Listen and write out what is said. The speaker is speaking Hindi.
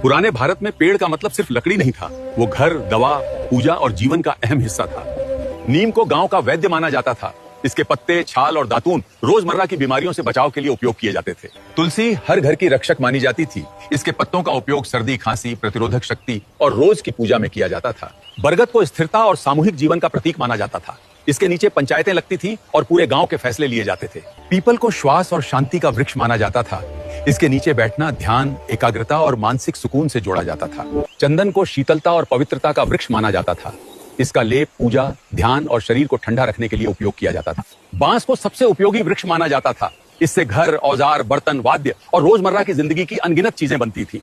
पुराने भारत में पेड़ का मतलब सिर्फ लकड़ी नहीं था, वो घर, दवा, पूजा और जीवन का अहम हिस्सा था। नीम को गांव का वैद्य माना जाता था। इसके पत्ते, छाल और दातून रोजमर्रा की बीमारियों से बचाव के लिए उपयोग किए जाते थे। तुलसी हर घर की रक्षक मानी जाती थी। इसके पत्तों का उपयोग सर्दी, खांसी, प्रतिरोधक शक्ति और रोज की पूजा में किया जाता था। बरगद को स्थिरता और सामूहिक जीवन का प्रतीक माना जाता था। इसके नीचे पंचायतें लगती थी और पूरे गांव के फैसले लिए जाते थे। पीपल को श्वास और शांति का वृक्ष माना जाता था। इसके नीचे बैठना ध्यान, एकाग्रता और मानसिक सुकून से जोड़ा जाता था। चंदन को शीतलता और पवित्रता का वृक्ष माना जाता था। इसका लेप पूजा, ध्यान और शरीर को ठंडा रखने के लिए उपयोग किया जाता था। बांस को सबसे उपयोगी वृक्ष माना जाता था। इससे घर, औजार, बर्तन, वाद्य और रोजमर्रा की जिंदगी की अनगिनत चीजें बनती थी।